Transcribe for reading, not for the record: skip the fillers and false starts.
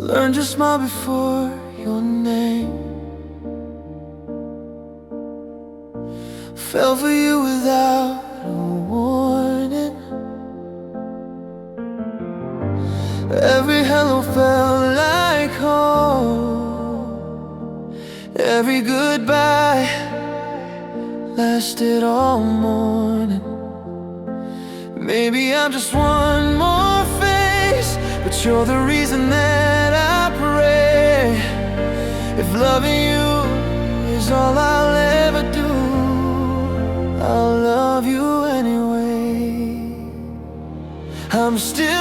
learned to smile before your name. Fell for you without a warning. Every hello felt like home. Every goodbye lasted all morning. Maybe I'm just one more face, but you're the reason that I pray. If loving you is all I'll ever do, I'll love you anyway. I'm still